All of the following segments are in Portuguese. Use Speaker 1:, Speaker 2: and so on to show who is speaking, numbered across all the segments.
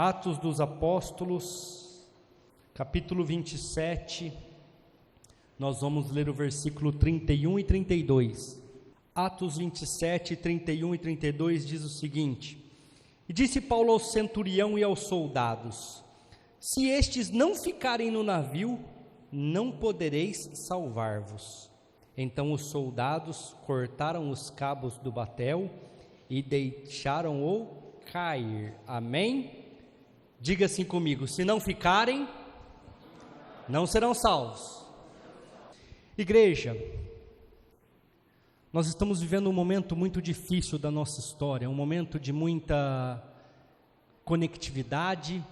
Speaker 1: Atos dos Apóstolos, capítulo 27, nós vamos ler o versículo 31 e 32. Atos 27, 31 e 32 diz o seguinte: E disse Paulo ao centurião e aos soldados: Se estes não ficarem no navio, não podereis salvar-vos. Então os soldados cortaram os cabos do batel e deixaram-o cair. Amém? Diga assim comigo: se não ficarem, não serão salvos. Igreja, nós estamos vivendo um momento muito difícil da nossa história, um momento de muita conectividade,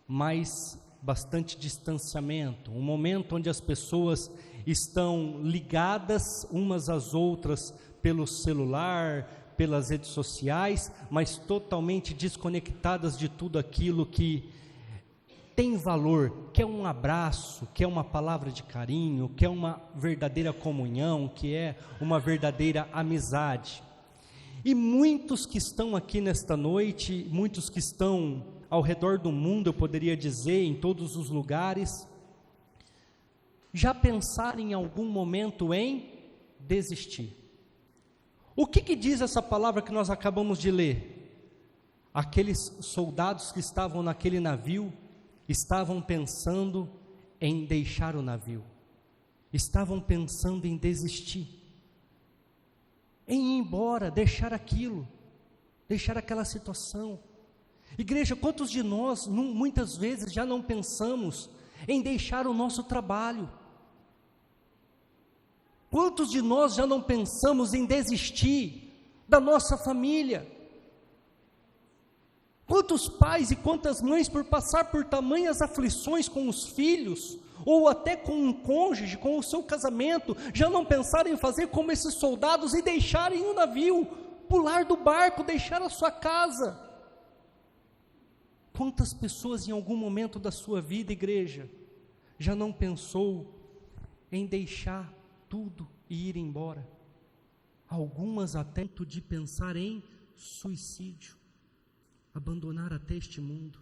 Speaker 1: mas bastante distanciamento, um momento onde as pessoas estão ligadas umas às outras pelo celular, pelas redes sociais, mas totalmente desconectadas de tudo aquilo que tem valor, que é um abraço, que é uma palavra de carinho, que é uma verdadeira comunhão, que é uma verdadeira amizade. E muitos que estão aqui nesta noite, muitos que estão ao redor do mundo, eu poderia dizer, em todos os lugares, já pensaram em algum momento em desistir. O que diz essa palavra que nós acabamos de ler? Aqueles soldados que estavam naquele navio, estavam pensando em deixar o navio, estavam pensando em desistir, em ir embora, deixar aquilo, deixar aquela situação. Igreja, quantos de nós, muitas vezes, já não pensamos em deixar o nosso trabalho? Quantos de nós já não pensamos em desistir da nossa família? Quantos pais e quantas mães, por passar por tamanhas aflições com os filhos, ou até com um cônjuge, com o seu casamento, já não pensaram em fazer como esses soldados e deixarem o navio, pular do barco, deixar a sua casa? Quantas pessoas em algum momento da sua vida, igreja, já não pensou em deixar tudo e ir embora? Algumas até de pensar em suicídio, abandonar até este mundo.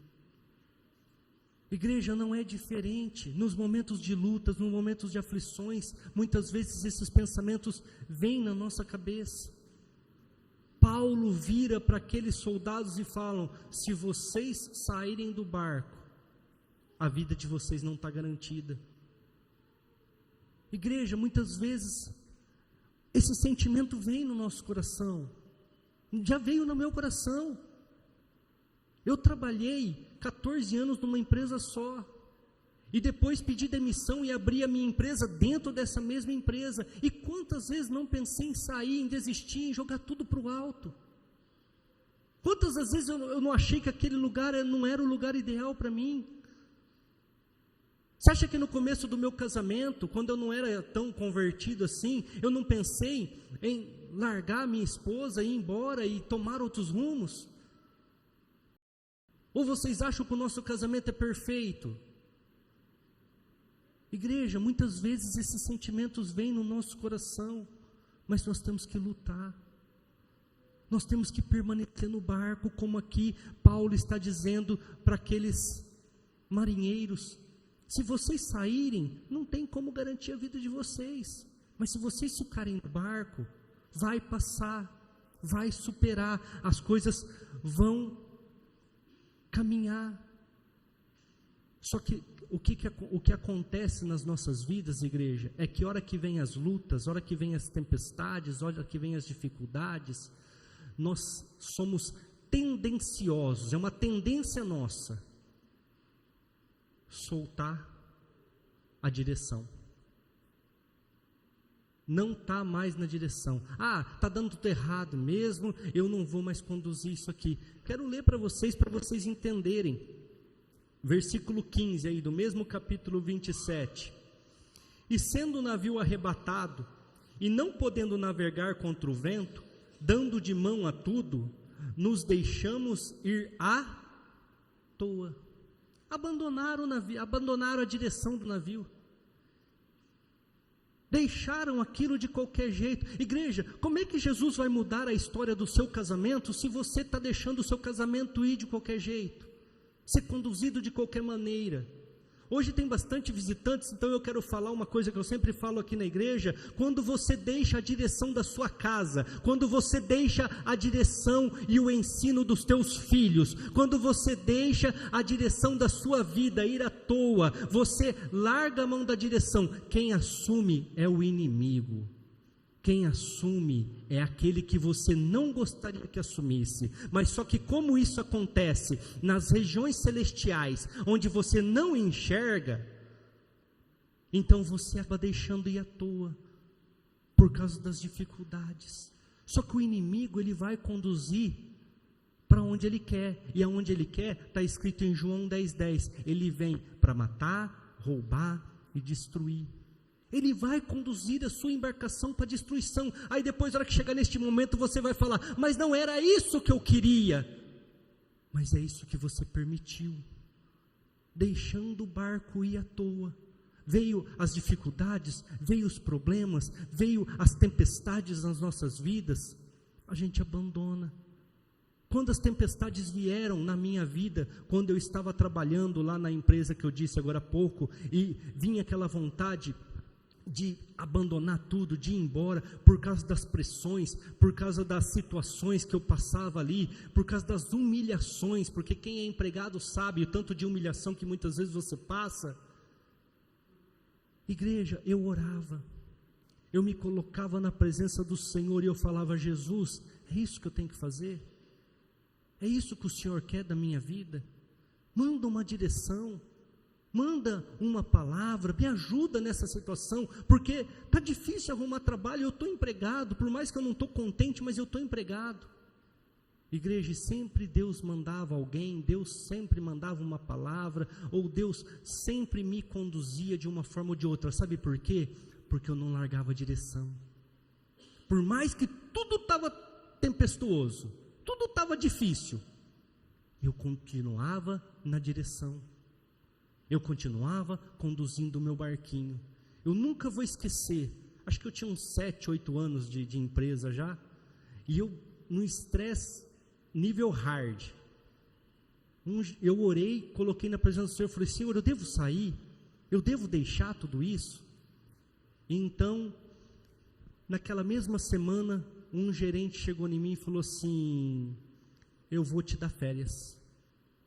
Speaker 1: Igreja, não é diferente. Nos momentos de lutas, nos momentos de aflições, muitas vezes esses pensamentos vêm na nossa cabeça. Paulo vira para aqueles soldados e falam: se vocês saírem do barco, a vida de vocês não está garantida. Igreja, muitas vezes esse sentimento vem no nosso coração, já veio no meu coração. Eu trabalhei 14 anos numa empresa só, e depois pedi demissão e abri a minha empresa dentro dessa mesma empresa, e quantas vezes não pensei em sair, em desistir, em jogar tudo para o alto? Quantas vezes eu não achei que aquele lugar não era o lugar ideal para mim? Você acha que no começo do meu casamento, quando eu não era tão convertido assim, eu não pensei em largar minha esposa, ir embora e tomar outros rumos? Ou vocês acham que o nosso casamento é perfeito? Igreja, muitas vezes esses sentimentos vêm no nosso coração, mas nós temos que lutar. Nós temos que permanecer no barco, como aqui Paulo está dizendo para aqueles marinheiros: se vocês saírem, não tem como garantir a vida de vocês, mas se vocês ficarem no barco, vai passar, vai superar, as coisas vão caminhar. Só que o que acontece nas nossas vidas, igreja, é que hora que vem as lutas, hora que vem as tempestades, hora que vem as dificuldades, nós somos tendenciosos, é uma tendência nossa, soltar a direção. Não está mais na direção. Está dando tudo errado mesmo, eu não vou mais conduzir isso aqui. Quero ler para vocês entenderem. Versículo 15 aí, do mesmo capítulo 27. E sendo o navio arrebatado, e não podendo navegar contra o vento, dando de mão a tudo, nos deixamos ir à toa. Abandonaram o navio, abandonaram a direção do navio. Deixaram aquilo de qualquer jeito. Igreja, como é que Jesus vai mudar a história do seu casamento se você está deixando o seu casamento ir de qualquer jeito? ser conduzido de qualquer maneira. Hoje tem bastante visitantes, então eu quero falar uma coisa que eu sempre falo aqui na igreja: quando você deixa a direção da sua casa, quando você deixa a direção e o ensino dos teus filhos, quando você deixa a direção da sua vida ir à toa, você larga a mão da direção, quem assume é o inimigo. Quem assume é aquele que você não gostaria que assumisse, mas só que como isso acontece nas regiões celestiais, onde você não enxerga, então você acaba deixando ir à toa, por causa das dificuldades. Só que o inimigo, ele vai conduzir para onde ele quer, e aonde ele quer, está escrito em João 10:10, ele vem para matar, roubar e destruir. Ele vai conduzir a sua embarcação para a destruição. Aí depois, na hora que chegar neste momento, você vai falar: mas não era isso que eu queria. Mas é isso que você permitiu, deixando o barco ir à toa. Veio as dificuldades, veio os problemas, veio as tempestades nas nossas vidas, a gente abandona. Quando as tempestades vieram na minha vida, quando eu estava trabalhando lá na empresa que eu disse agora há pouco, e vinha aquela vontade de abandonar tudo, de ir embora, por causa das pressões, por causa das situações que eu passava ali, por causa das humilhações, porque quem é empregado sabe o tanto de humilhação que muitas vezes você passa. Igreja, eu orava, eu me colocava na presença do Senhor e eu falava: Jesus, é isso que eu tenho que fazer? É isso que o Senhor quer da minha vida? Manda uma direção, manda uma palavra, me ajuda nessa situação, porque está difícil arrumar trabalho, eu estou empregado, por mais que eu não estou contente, mas eu estou empregado. Igreja, sempre Deus mandava alguém, Deus sempre mandava uma palavra, ou Deus sempre me conduzia de uma forma ou de outra. Sabe por quê? Porque eu não largava a direção. Por mais que tudo estava tempestuoso, tudo estava difícil, eu continuava na direção. Eu continuava conduzindo o meu barquinho. Eu nunca vou esquecer, acho que eu tinha uns 7, 8 anos de empresa já, e eu, no estresse, nível hard, eu orei, coloquei na presença do Senhor, falei: Senhor, eu devo sair? Eu devo deixar tudo isso? E então, naquela mesma semana, um gerente chegou em mim e falou assim: eu vou te dar férias.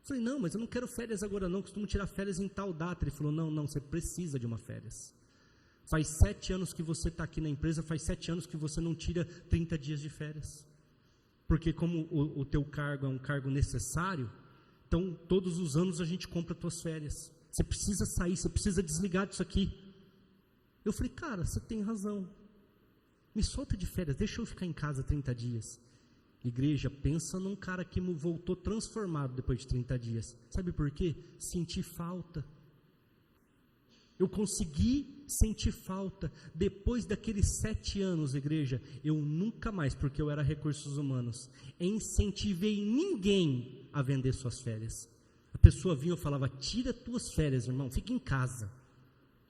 Speaker 1: Eu falei: não, mas eu não quero férias agora não, costumo tirar férias em tal data. Ele falou: não, você precisa de uma férias. Faz 7 anos que você está aqui na empresa, faz 7 anos que você não tira 30 dias de férias. Porque como o teu cargo é um cargo necessário, então todos os anos a gente compra tuas férias. Você precisa sair, você precisa desligar disso aqui. Eu falei: cara, você tem razão. Me solta de férias, deixa eu ficar em casa 30 dias. Igreja, pensa num cara que voltou transformado depois de 30 dias. Sabe por quê? Senti falta. Eu consegui sentir falta. Depois daqueles 7 anos, igreja, eu nunca mais, porque eu era recursos humanos, incentivei ninguém a vender suas férias. A pessoa vinha e eu falava: tira tuas férias, irmão, fica em casa,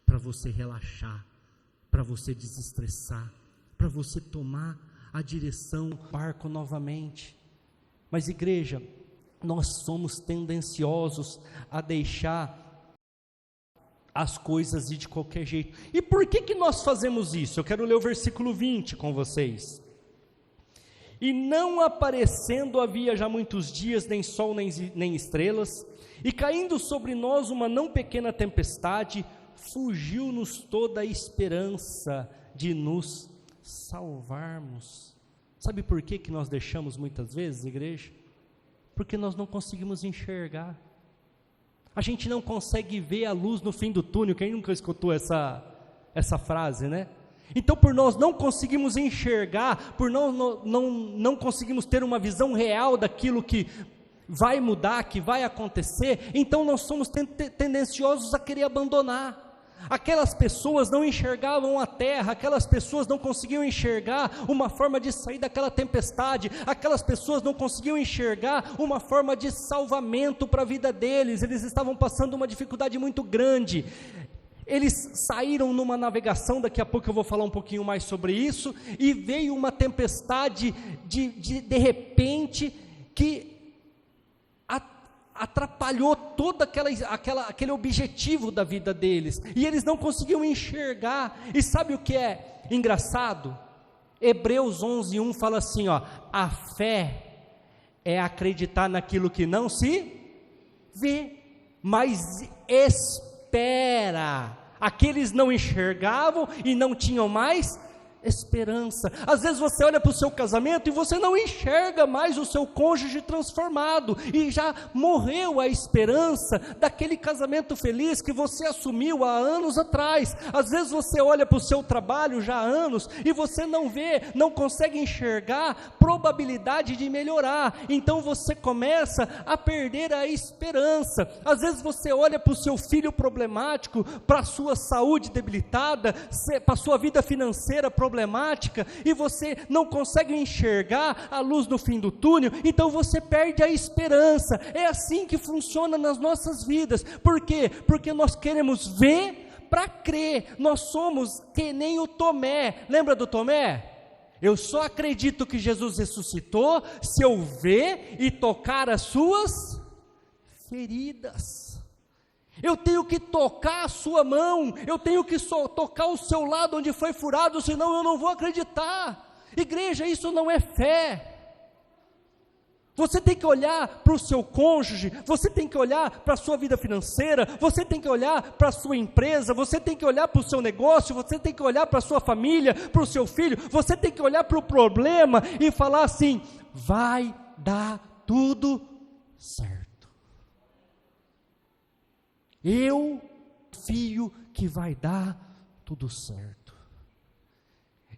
Speaker 1: para você relaxar, para você desestressar, para você tomar a direção do barco novamente. Mas igreja, nós somos tendenciosos a deixar as coisas ir de qualquer jeito. E por que nós fazemos isso? Eu quero ler o versículo 20 com vocês. E não aparecendo havia já muitos dias, nem sol nem estrelas, e caindo sobre nós uma não pequena tempestade, fugiu-nos toda a esperança de nos salvarmos. Sabe por que nós deixamos muitas vezes, igreja? Porque nós não conseguimos enxergar. A gente não consegue ver a luz no fim do túnel. Quem nunca escutou essa frase, né? Então, por nós não conseguimos enxergar, por não conseguimos ter uma visão real daquilo que vai mudar, que vai acontecer, então nós somos tendenciosos a querer abandonar. Aquelas pessoas não enxergavam a terra, aquelas pessoas não conseguiam enxergar uma forma de sair daquela tempestade, aquelas pessoas não conseguiam enxergar uma forma de salvamento para a vida deles. Eles estavam passando uma dificuldade muito grande. Eles saíram numa navegação, daqui a pouco eu vou falar um pouquinho mais sobre isso, e veio uma tempestade de repente, que atrapalhou todo aquele objetivo da vida deles, e eles não conseguiam enxergar. E sabe o que é engraçado? Hebreus 11:1 fala assim, ó: a fé é acreditar naquilo que não se vê, mas espera. Aqueles não enxergavam e não tinham mais esperança. Às vezes você olha para o seu casamento e você não enxerga mais o seu cônjuge transformado, e já morreu a esperança daquele casamento feliz que você assumiu há anos atrás. Às vezes você olha para o seu trabalho já há anos e você não vê, não consegue enxergar probabilidade de melhorar, então você começa a perder a esperança. Às vezes você olha para o seu filho problemático, para a sua saúde debilitada, para a sua vida financeira problemática, e você não consegue enxergar a luz no fim do túnel, então você perde a esperança. É assim que funciona nas nossas vidas. Por quê? Porque nós queremos ver para crer. Nós somos que nem o Tomé. Lembra do Tomé? Eu só acredito que Jesus ressuscitou se eu ver e tocar as suas feridas. Eu tenho que tocar a sua mão, eu tenho que tocar o seu lado onde foi furado, senão eu não vou acreditar. Igreja, isso não é fé. Você tem que olhar para o seu cônjuge, você tem que olhar para a sua vida financeira, você tem que olhar para a sua empresa, você tem que olhar para o seu negócio, você tem que olhar para a sua família, para o seu filho, você tem que olhar para o problema e falar assim: vai dar tudo certo. Eu confio que vai dar tudo certo.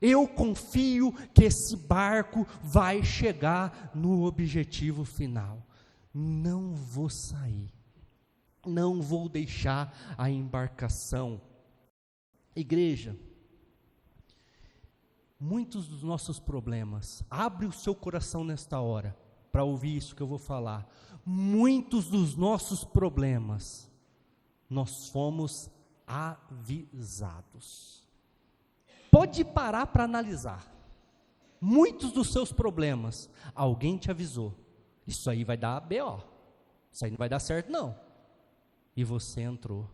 Speaker 1: Eu confio que esse barco vai chegar no objetivo final. Não vou sair. Não vou deixar a embarcação. Igreja, muitos dos nossos problemas, abre o seu coração nesta hora para ouvir isso que eu vou falar. Muitos dos nossos problemas, nós fomos avisados. Pode parar para analisar. Muitos dos seus problemas, alguém te avisou: isso aí vai dar BO, isso aí não vai dar certo não. E você entrou.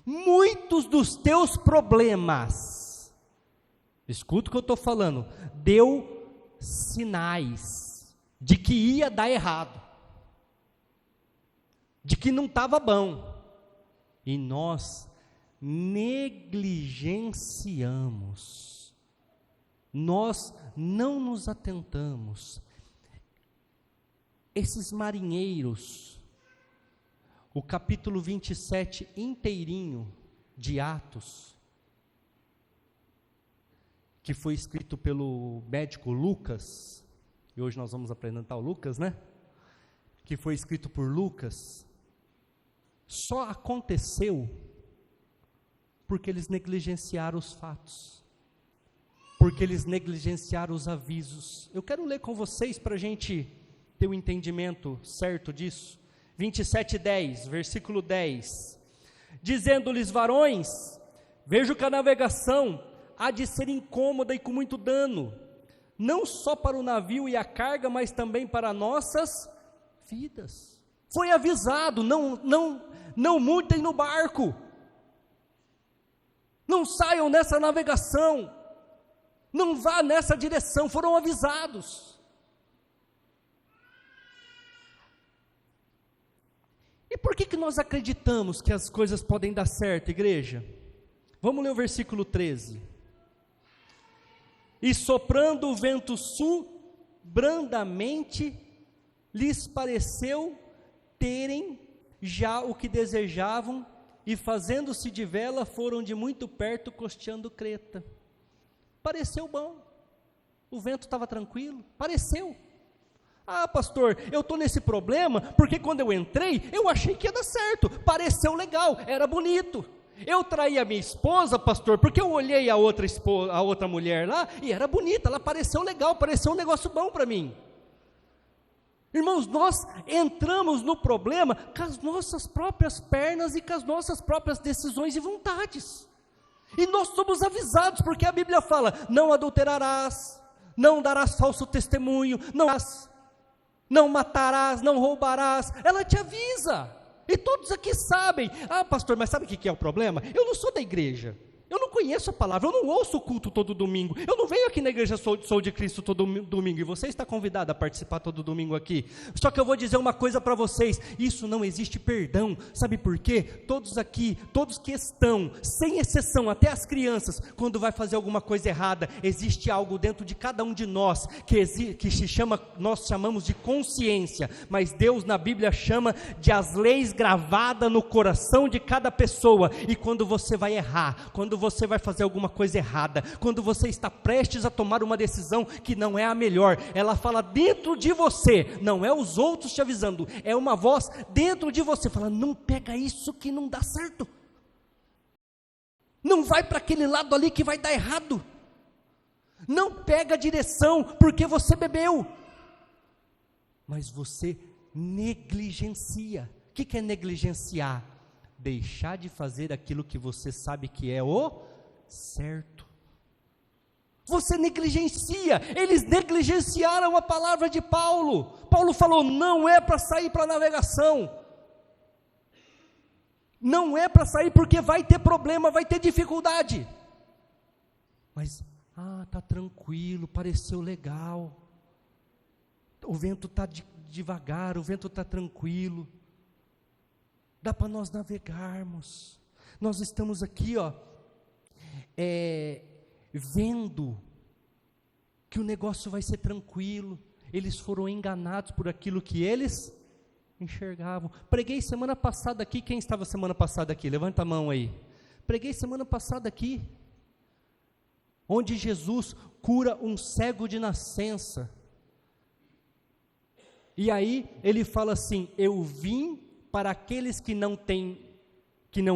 Speaker 1: Muitos dos teus problemas, escuta o que eu estou falando, deu sinais de que ia dar errado, de que não estava bom. E nós negligenciamos, nós não nos atentamos. Esses marinheiros, o capítulo 27 inteirinho de Atos, que foi escrito pelo médico Lucas, e hoje nós vamos apresentar o Lucas, né? Que foi escrito por Lucas, só aconteceu porque eles negligenciaram os fatos, porque eles negligenciaram os avisos. Eu quero ler com vocês para a gente ter o entendimento certo disso. 27:10, versículo 10, dizendo-lhes: varões, vejo que a navegação há de ser incômoda e com muito dano, não só para o navio e a carga, mas também para nossas vidas. Foi avisado: não mudem no barco, não saiam nessa navegação, não vá nessa direção. Foram avisados. E por que nós acreditamos que as coisas podem dar certo, igreja? Vamos ler o versículo 13. E soprando o vento sul, brandamente, lhes pareceu terem já o que desejavam, e fazendo-se de vela, foram de muito perto costeando Creta. Pareceu bom, o vento estava tranquilo, pareceu. Ah, pastor, eu estou nesse problema, porque quando eu entrei, eu achei que ia dar certo, pareceu legal, era bonito. Eu traí a minha esposa, pastor, porque eu olhei a outra mulher lá, e era bonita, ela pareceu legal, pareceu um negócio bom para mim. Irmãos, nós entramos no problema com as nossas próprias pernas e com as nossas próprias decisões e vontades. E nós somos avisados, porque a Bíblia fala: não adulterarás, não darás falso testemunho, não darás. Não matarás, não roubarás. Ela te avisa. E todos aqui sabem. Ah, pastor, mas sabe o que é o problema? Eu não sou da igreja. Eu não conheço a palavra, eu não ouço o culto todo domingo, eu não venho aqui na igreja Sou de Cristo todo domingo, e você está convidado a participar todo domingo aqui. Só que eu vou dizer uma coisa para vocês, isso não existe perdão, sabe por quê? Todos aqui, todos que estão, sem exceção, até as crianças, quando vai fazer alguma coisa errada, existe algo dentro de cada um de nós, que se chama, nós chamamos de consciência, mas Deus na Bíblia chama de as leis gravadas no coração de cada pessoa, e quando você vai errar, quando você vai fazer alguma coisa errada, quando você está prestes a tomar uma decisão que não é a melhor, ela fala dentro de você, não é os outros te avisando, é uma voz dentro de você, fala, não pega isso que não dá certo, não vai para aquele lado ali que vai dar errado, não pega a direção, porque você bebeu, mas você negligencia. O que é negligenciar? Deixar de fazer aquilo que você sabe que é o certo. Você negligencia, eles negligenciaram a palavra de Paulo. Paulo falou, não é para sair para navegação, não é para sair porque vai ter problema, vai ter dificuldade, mas, está tranquilo, pareceu legal, o vento está devagar, o vento está tranquilo, dá para nós navegarmos, nós estamos aqui, vendo que o negócio vai ser tranquilo, eles foram enganados por aquilo que eles enxergavam. Preguei semana passada aqui, quem estava semana passada aqui? Levanta a mão aí. Preguei semana passada aqui, onde Jesus cura um cego de nascença, e aí ele fala assim, eu vim para aqueles que não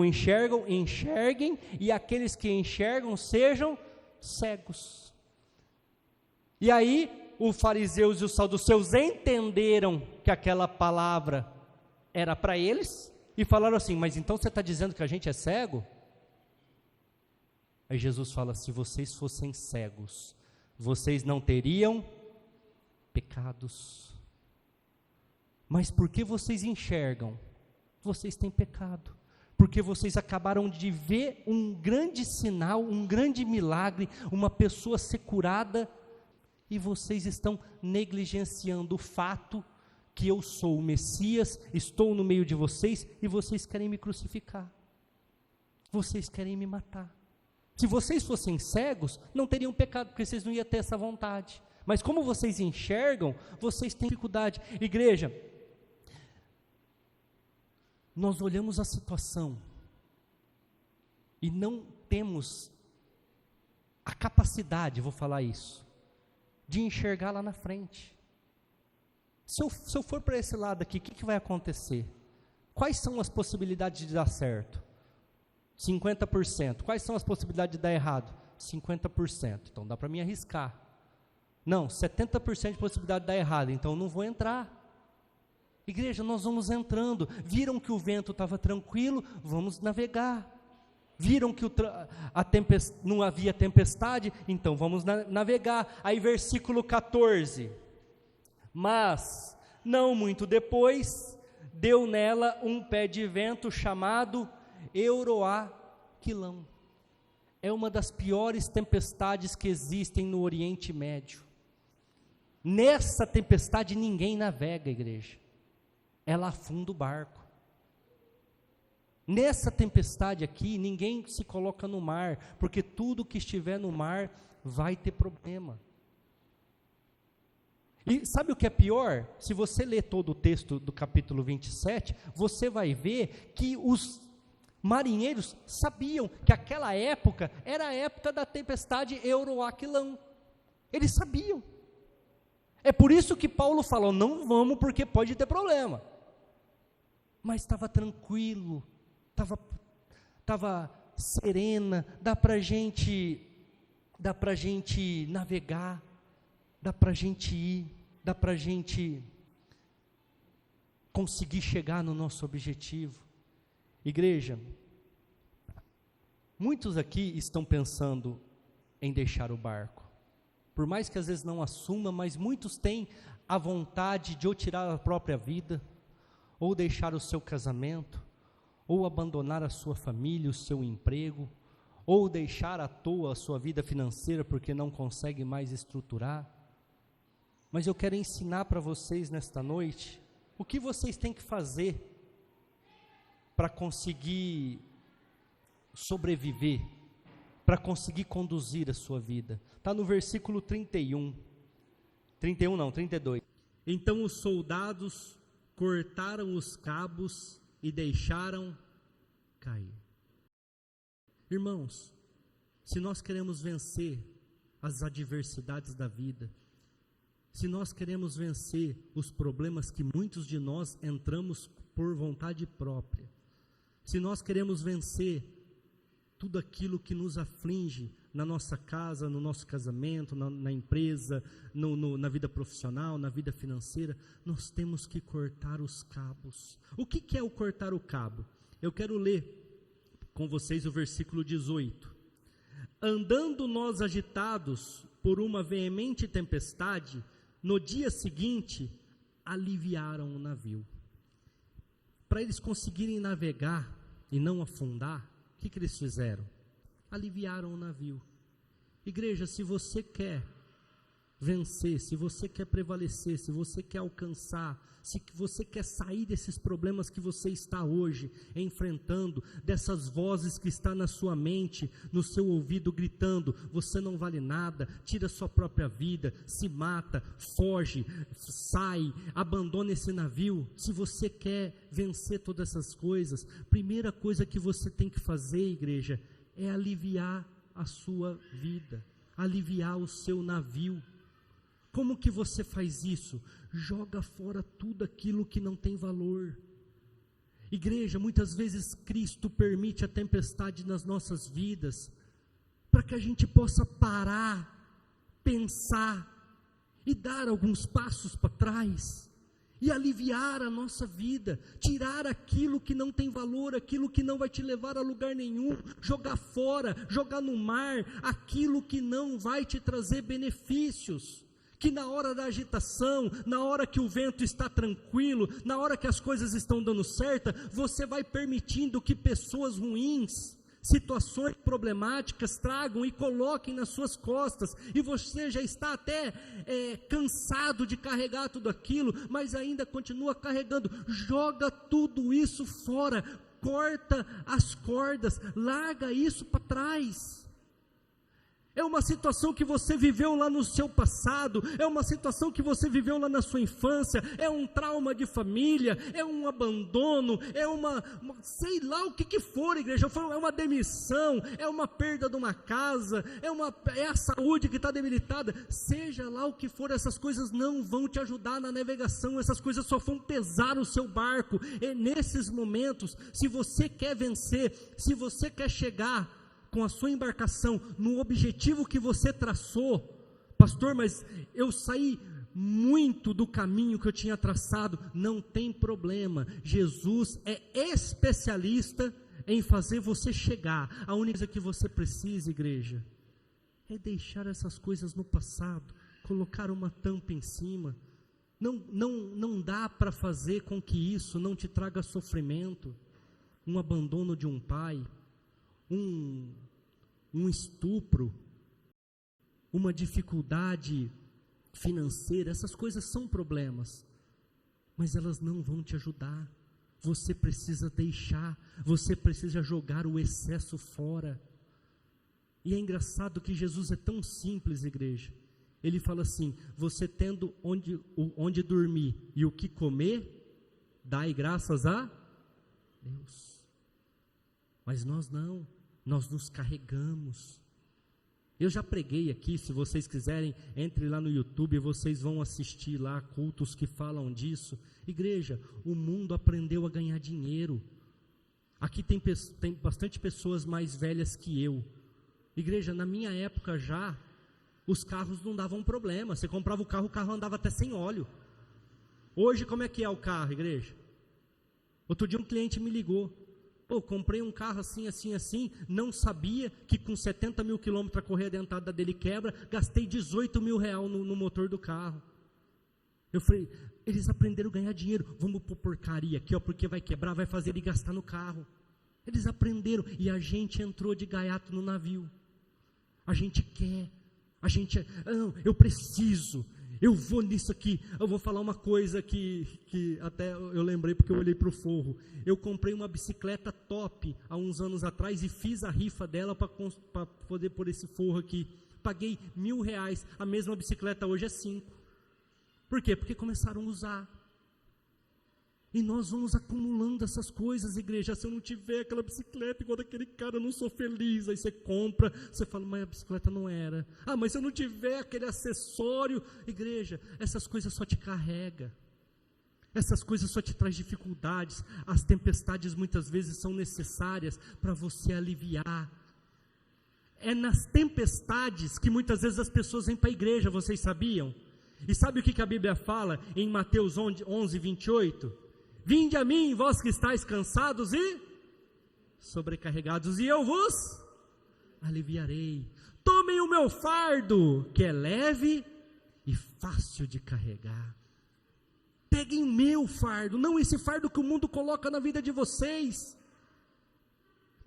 Speaker 1: enxergam, enxerguem, e aqueles que enxergam sejam cegos. E aí, os fariseus e os saduceus entenderam que aquela palavra era para eles, e falaram assim, mas então você está dizendo que a gente é cego? Aí Jesus fala, se vocês fossem cegos, vocês não teriam pecados. Mas porque vocês enxergam, vocês têm pecado, porque vocês acabaram de ver um grande sinal, um grande milagre, uma pessoa ser curada, e vocês estão negligenciando o fato que eu sou o Messias, estou no meio de vocês, e vocês querem me crucificar, vocês querem me matar. Se vocês fossem cegos, não teriam pecado, porque vocês não iam ter essa vontade, mas como vocês enxergam, vocês têm dificuldade. Igreja, nós olhamos a situação e não temos a capacidade, vou falar isso, de enxergar lá na frente. Se eu for para esse lado aqui, o que vai acontecer? Quais são as possibilidades de dar certo? 50%. Quais são as possibilidades de dar errado? 50%. Então dá para me arriscar. Não, 70% de possibilidade de dar errado, então eu não vou entrar. Igreja, nós vamos entrando, viram que o vento estava tranquilo, vamos navegar, viram que não havia tempestade, então vamos navegar. Aí versículo 14, mas não muito depois, deu nela um pé de vento chamado Euroaquilão, é uma das piores tempestades que existem no Oriente Médio. Nessa tempestade ninguém navega, igreja, ela afunda o barco. Nessa tempestade aqui, ninguém se coloca no mar, porque tudo que estiver no mar vai ter problema. E sabe o que é pior? Se você ler todo o texto do capítulo 27, você vai ver que os marinheiros sabiam que aquela época era a época da tempestade Euroaquilão. Eles sabiam. É por isso que Paulo falou, não vamos porque pode ter problema. Mas estava tranquilo, estava serena, dá para gente navegar, dá para gente ir, dá para gente conseguir chegar no nosso objetivo. Igreja, muitos aqui estão pensando em deixar o barco, por mais que às vezes não assuma, mas muitos têm a vontade de ou tirar a própria vida, ou deixar o seu casamento, ou abandonar a sua família, o seu emprego, ou deixar à toa a sua vida financeira porque não consegue mais estruturar. Mas eu quero ensinar para vocês nesta noite o que vocês têm que fazer para conseguir sobreviver, para conseguir conduzir a sua vida. Está no versículo 32. Então os soldados cortaram os cabos e deixaram cair. Irmãos, se nós queremos vencer as adversidades da vida, se nós queremos vencer os problemas que muitos de nós entramos por vontade própria, se nós queremos vencer tudo aquilo que nos aflige na nossa casa, no nosso casamento, na empresa, na vida profissional, na vida financeira, nós temos que cortar os cabos. O que é o cortar o cabo? Eu quero ler com vocês o versículo 18. Andando nós agitados por uma veemente tempestade, no dia seguinte, aliviaram o navio. Para eles conseguirem navegar e não afundar, o que eles fizeram? Aliviaram o navio. Igreja, se você quer vencer, se você quer prevalecer, se você quer alcançar, se você quer sair desses problemas que você está hoje enfrentando, dessas vozes que estão na sua mente, no seu ouvido gritando, você não vale nada, tira sua própria vida, se mata, foge, sai, abandona esse navio. Se você quer vencer todas essas coisas, primeira coisa que você tem que fazer, igreja, é aliviar a sua vida, aliviar o seu navio. Como que você faz isso? Joga fora tudo aquilo que não tem valor. Igreja, muitas vezes Cristo permite a tempestade nas nossas vidas, para que a gente possa parar, pensar, e dar alguns passos para trás, e aliviar a nossa vida, tirar aquilo que não tem valor, aquilo que não vai te levar a lugar nenhum, jogar fora, jogar no mar, aquilo que não vai te trazer benefícios, que na hora da agitação, na hora que o vento está tranquilo, na hora que as coisas estão dando certo, você vai permitindo que pessoas ruins, situações problemáticas tragam e coloquem nas suas costas, e você já está até cansado de carregar tudo aquilo, mas ainda continua carregando. Joga tudo isso fora, corta as cordas, larga isso para trás. É uma situação que você viveu lá no seu passado, é uma situação que você viveu lá na sua infância, é um trauma de família, é um abandono, é sei lá o que for, igreja, é uma demissão, é uma perda de uma casa, é a saúde que está debilitada, seja lá o que for, essas coisas não vão te ajudar na navegação, essas coisas só vão pesar o seu barco. E nesses momentos, se você quer vencer, se você quer chegar com a sua embarcação no objetivo que você traçou, pastor, mas eu saí muito do caminho que eu tinha traçado, não tem problema, Jesus é especialista em fazer você chegar. A única coisa que você precisa, igreja, é deixar essas coisas no passado, colocar uma tampa em cima. Não dá para fazer com que isso não te traga sofrimento, um abandono de um pai, um estupro, uma dificuldade financeira. Essas coisas são problemas, mas elas não vão te ajudar. Você precisa deixar, você precisa jogar o excesso fora. E é engraçado que Jesus é tão simples, igreja. Ele fala assim: você tendo onde dormir e o que comer, dai graças a Deus. Mas nós não. Nós nos carregamos. Eu já preguei aqui, se vocês quiserem, entre lá no YouTube, vocês vão assistir lá cultos que falam disso. Igreja, o mundo aprendeu a ganhar dinheiro. Aqui tem bastante pessoas mais velhas que eu. Igreja, na minha época já, os carros não davam problema. Você comprava o carro andava até sem óleo. Hoje como é que é o carro, igreja? Outro dia um cliente me ligou: Pô, comprei um carro assim, assim, assim, não sabia que com 70 mil quilômetros a correia dentada dele quebra, gastei 18 mil reais no motor do carro. Eu falei, eles aprenderam a ganhar dinheiro, vamos pôr porcaria aqui, ó, porque vai quebrar, vai fazer ele gastar no carro. Eles aprenderam, e a gente entrou de gaiato no navio. A gente quer, não, eu preciso, eu vou nisso aqui. Eu vou falar uma coisa que até eu lembrei porque eu olhei para o forro. Eu comprei uma bicicleta top há uns anos atrás e fiz a rifa dela para poder pôr esse forro aqui. Paguei R$1.000, a mesma bicicleta hoje é 5. Por quê? Porque começaram a usar. E nós vamos acumulando essas coisas, igreja. Se eu não tiver aquela bicicleta igual daquele cara, eu não sou feliz. Aí você compra, você fala, mas a bicicleta não era. Ah, mas se eu não tiver aquele acessório, igreja, essas coisas só te carrega. Essas coisas só te traz dificuldades. As tempestades muitas vezes são necessárias para você aliviar. É nas tempestades que muitas vezes as pessoas vêm para a igreja, vocês sabiam? E sabe o que a Bíblia fala em Mateus 11, 28? Vinde a mim, vós que estáis cansados e sobrecarregados, e eu vos aliviarei. Tomem o meu fardo, que é leve e fácil de carregar. Peguem o meu fardo, não esse fardo que o mundo coloca na vida de vocês.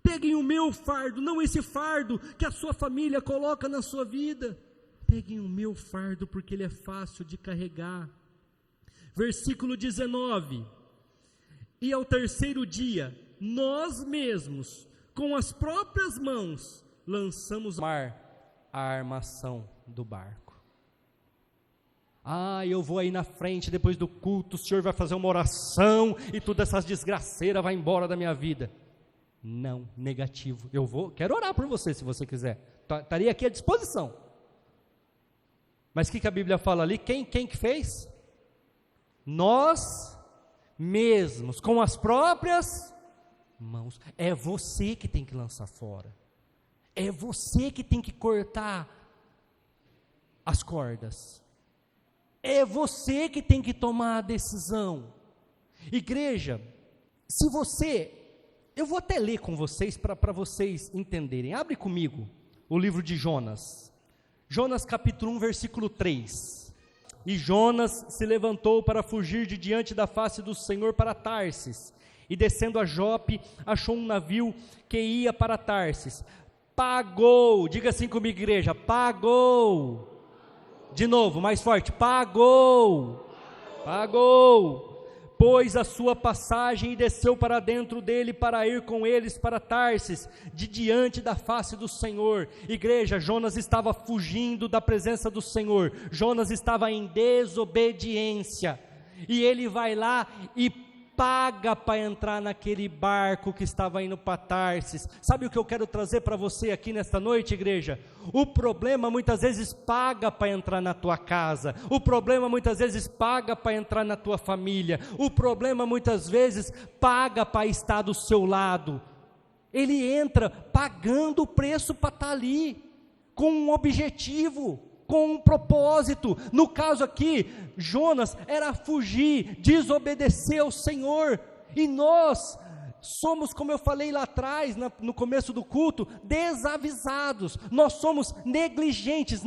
Speaker 1: Peguem o meu fardo, não esse fardo que a sua família coloca na sua vida. Peguem o meu fardo, porque ele é fácil de carregar. Versículo 19. E ao terceiro dia, nós mesmos, com as próprias mãos, lançamos ao mar a armação do barco. Ah, eu vou aí na frente, depois do culto, o senhor vai fazer uma oração, e todas essas desgraceiras vai embora da minha vida. Não, negativo. Quero orar por você, se você quiser. Estaria aqui à disposição. Mas o que a Bíblia fala ali? Quem que fez? Nós mesmos, com as próprias mãos. É você que tem que lançar fora. É você que tem que cortar as cordas. É você que tem que tomar a decisão. Igreja, se você... Eu vou até ler com vocês, para vocês entenderem. Abre comigo o livro de Jonas. Jonas capítulo 1, versículo 3. E Jonas se levantou para fugir de diante da face do Senhor para Tarsis, e descendo a Jope, achou um navio que ia para Tarsis. Pagou, diga assim comigo, igreja, pagou. De novo, mais forte, pagou. Pôs a sua passagem e desceu para dentro dele para ir com eles para Tarsis, de diante da face do Senhor. Igreja, Jonas estava fugindo da presença do Senhor, Jonas estava em desobediência, e ele vai lá e paga para entrar naquele barco que estava indo para Tarsis. Sabe o que eu quero trazer para você aqui nesta noite, igreja? O problema muitas vezes paga para entrar na tua casa, o problema muitas vezes paga para entrar na tua família, o problema muitas vezes paga para estar do seu lado. Ele entra pagando o preço para estar ali, com um objetivo, com um propósito. No caso aqui, Jonas era fugir, desobedecer ao Senhor, e nós somos, como eu falei lá atrás, no começo do culto, desavisados. Nós somos negligentes,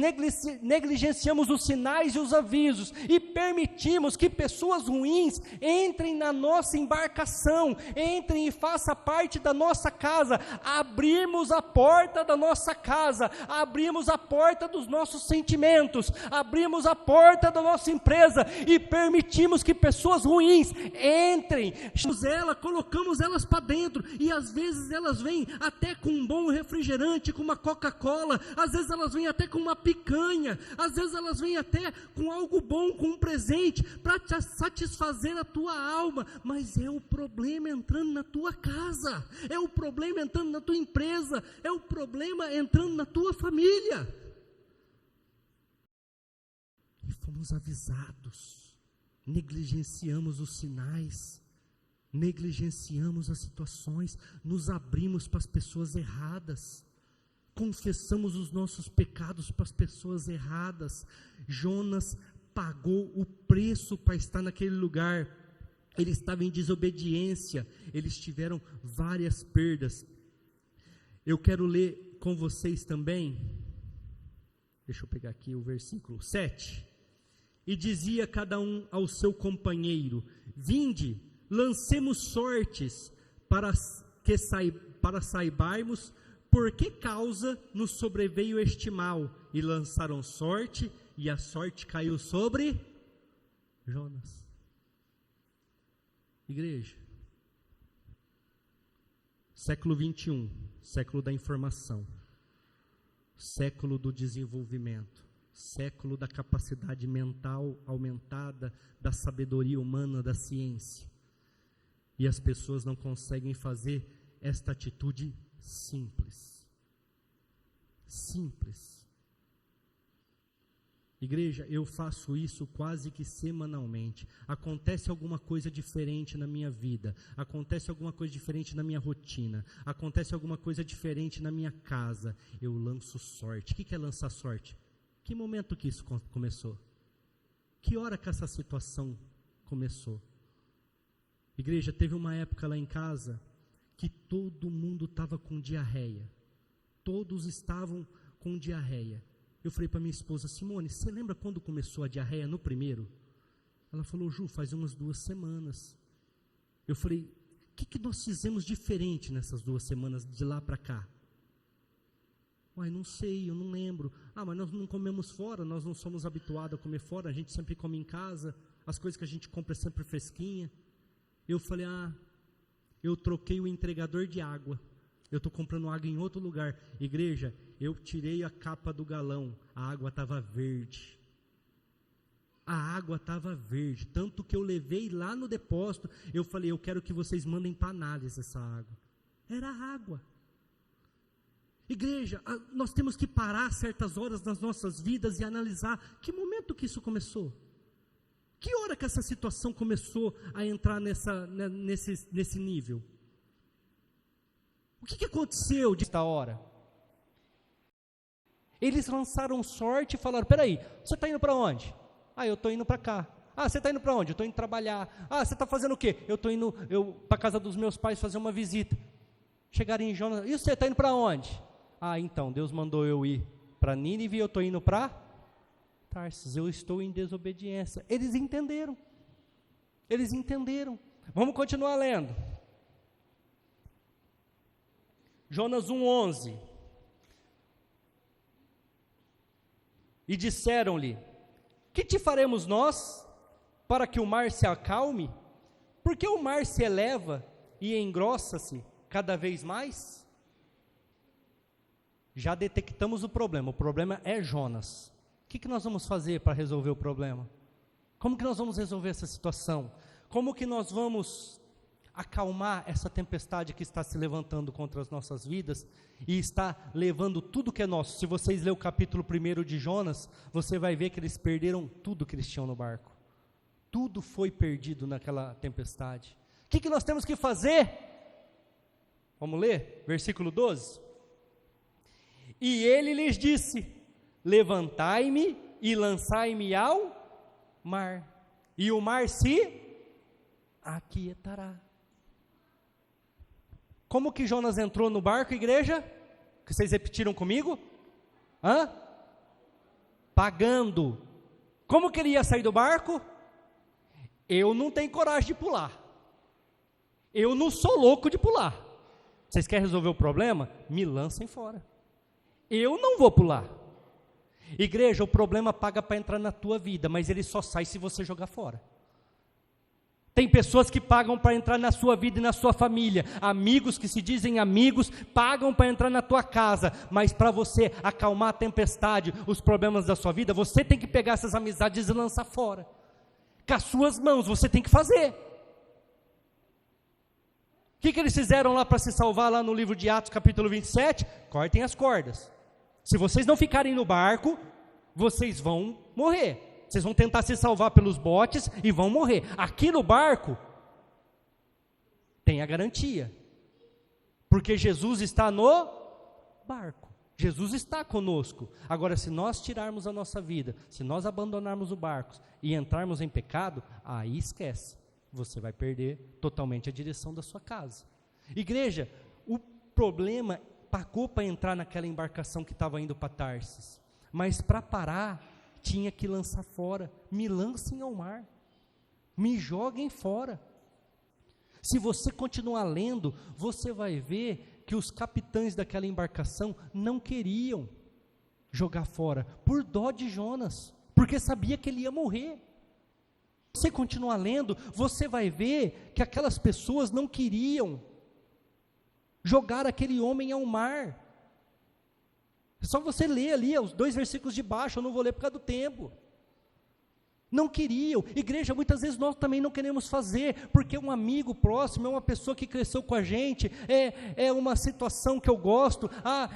Speaker 1: negligenciamos os sinais e os avisos, e permitimos que pessoas ruins entrem na nossa embarcação, entrem e façam parte da nossa casa. Abrimos a porta da nossa casa, abrimos a porta dos nossos sentimentos, abrimos a porta da nossa empresa, e permitimos que pessoas ruins entrem, colocamos elas para dentro, e às vezes elas vêm até com um bom refrigerante, com uma Coca-Cola, às vezes elas vêm até com uma picanha, às vezes elas vêm até com algo bom, com um presente, para te satisfazer a tua alma, mas é o problema entrando na tua casa, é o problema entrando na tua empresa, é o problema entrando na tua família. E fomos avisados, negligenciamos os sinais, negligenciamos as situações, nos abrimos para as pessoas erradas, confessamos os nossos pecados para as pessoas erradas. Jonas pagou o preço para estar naquele lugar. Ele estava em desobediência, eles tiveram várias perdas. Eu quero ler com vocês também, deixa eu pegar aqui o versículo 7. E dizia cada um ao seu companheiro: vinde, lancemos sortes, para saibarmos por que causa nos sobreveio este mal. E lançaram sorte, e a sorte caiu sobre Jonas. Igreja, século 21, século da informação, século do desenvolvimento, século da capacidade mental aumentada, da sabedoria humana, da ciência. E as pessoas não conseguem fazer esta atitude simples. Simples. Igreja, eu faço isso quase que semanalmente. Acontece alguma coisa diferente na minha vida, acontece alguma coisa diferente na minha rotina, acontece alguma coisa diferente na minha casa, eu lanço sorte. O que é lançar sorte? Que momento que isso começou? Que hora que essa situação começou? Igreja, teve uma época lá em casa que todo mundo estava com diarreia. Todos estavam com diarreia. Eu falei para minha esposa: Simone, você lembra quando começou a diarreia no primeiro? Ela falou: Ju, faz umas 2 semanas. Eu falei: o que nós fizemos diferente nessas 2 semanas de lá para cá? Uai, não sei, eu não lembro. Mas nós não comemos fora, nós não somos habituados a comer fora, a gente sempre come em casa, as coisas que a gente compra é sempre fresquinha. Eu falei: eu troquei o entregador de água. Eu estou comprando água em outro lugar. Igreja, eu tirei a capa do galão, a água estava verde. A água estava verde, tanto que eu levei lá no depósito, eu falei: eu quero que vocês mandem para análise essa água. Era água. Igreja, nós temos que parar certas horas das nossas vidas e analisar que momento que isso começou. Que hora que essa situação começou a entrar nesse nível? O que aconteceu desta hora? Eles lançaram sorte e falaram: peraí, você está indo para onde? Eu estou indo para cá. Você está indo para onde? Eu estou indo trabalhar. Você está fazendo o quê? Eu estou indo para a casa dos meus pais fazer uma visita. Chegaram em Jonas: e você está indo para onde? Então, Deus mandou eu ir para Nínive e eu estou indo para Tarsis. Eu estou em desobediência. Eles entenderam. Vamos continuar lendo. Jonas 1:11. E disseram-lhe: que te faremos nós para que o mar se acalme? Porque o mar se eleva e engrossa-se cada vez mais? Já detectamos o problema é Jonas. O que nós vamos fazer para resolver o problema? Como que nós vamos resolver essa situação? Como que nós vamos acalmar essa tempestade que está se levantando contra as nossas vidas e está levando tudo que é nosso? Se vocês lerem o capítulo 1 de Jonas, você vai ver que eles perderam tudo que eles tinham no barco. Tudo foi perdido naquela tempestade. O que nós temos que fazer? Vamos ler, versículo 12. E ele lhes disse: levantai-me e lançai-me ao mar, e o mar se aquietará. Como que Jonas entrou no barco, igreja? Que vocês repetiram comigo? Pagando. Como que ele ia sair do barco? Eu não tenho coragem de pular. Eu não sou louco de pular. Vocês querem resolver o problema? Me lancem fora. Eu não vou pular. Igreja, o problema paga para entrar na tua vida, mas ele só sai se você jogar fora. Tem pessoas que pagam para entrar na sua vida e na sua família. Amigos que se dizem amigos, pagam para entrar na tua casa. Mas para você acalmar a tempestade, os problemas da sua vida, você tem que pegar essas amizades e lançar fora. Com as suas mãos, você tem que fazer. O que eles fizeram lá para se salvar, lá no livro de Atos, capítulo 27? Cortem as cordas. Se vocês não ficarem no barco, vocês vão morrer. Vocês vão tentar se salvar pelos botes e vão morrer. Aqui no barco, tem a garantia. Porque Jesus está no barco. Jesus está conosco. Agora, se nós tirarmos a nossa vida, se nós abandonarmos o barco e entrarmos em pecado, aí esquece. você vai perder totalmente a direção da sua casa. Igreja, o problema pagou para entrar naquela embarcação que estava indo para Tarsis, mas para parar, tinha que lançar fora. Me lancem ao mar, me joguem fora. Se você continuar lendo, você vai ver que os capitães daquela embarcação não queriam jogar fora, por dó de Jonas, porque sabia que ele ia morrer. Se você continuar lendo, você vai ver que aquelas pessoas não queriam jogar aquele homem ao mar. É só você ler ali, os 2 versículos de baixo, eu não vou ler por causa do tempo. Não queriam. Igreja, muitas vezes nós também não queremos fazer, porque um amigo próximo, é uma pessoa que cresceu com a gente, é uma situação que eu gosto,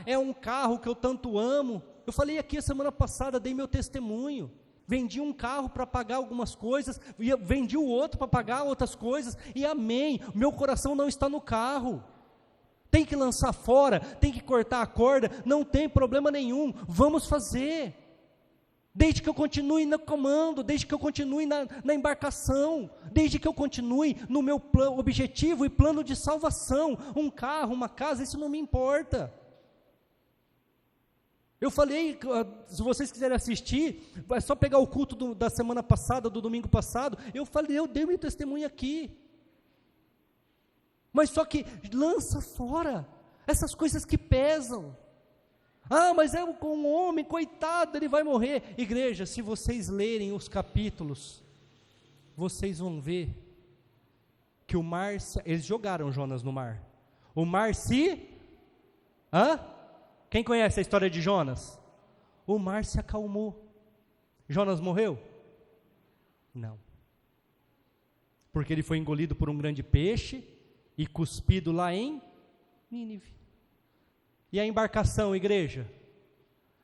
Speaker 1: é um carro que eu tanto amo. Eu falei aqui a semana passada, dei meu testemunho, vendi um carro para pagar algumas coisas, vendi o outro para pagar outras coisas, e amém, meu coração não está no carro. Tem que lançar fora, tem que cortar a corda, não tem problema nenhum, vamos fazer. Desde que eu continue no comando, desde que eu continue na embarcação, desde que eu continue no meu objetivo e plano de salvação, um carro, uma casa, isso não me importa. Eu falei, se vocês quiserem assistir, é só pegar o culto da semana passada, do domingo passado, eu dei meu testemunho aqui. Mas só que lança fora essas coisas que pesam. Mas é um homem, coitado, ele vai morrer. Igreja, se vocês lerem os capítulos, vocês vão ver que o mar, eles jogaram Jonas no mar. O mar quem conhece a história de Jonas? O mar se acalmou. Jonas morreu? Não. Porque ele foi engolido por um grande peixe e cuspido lá em Nínive. E a embarcação, igreja?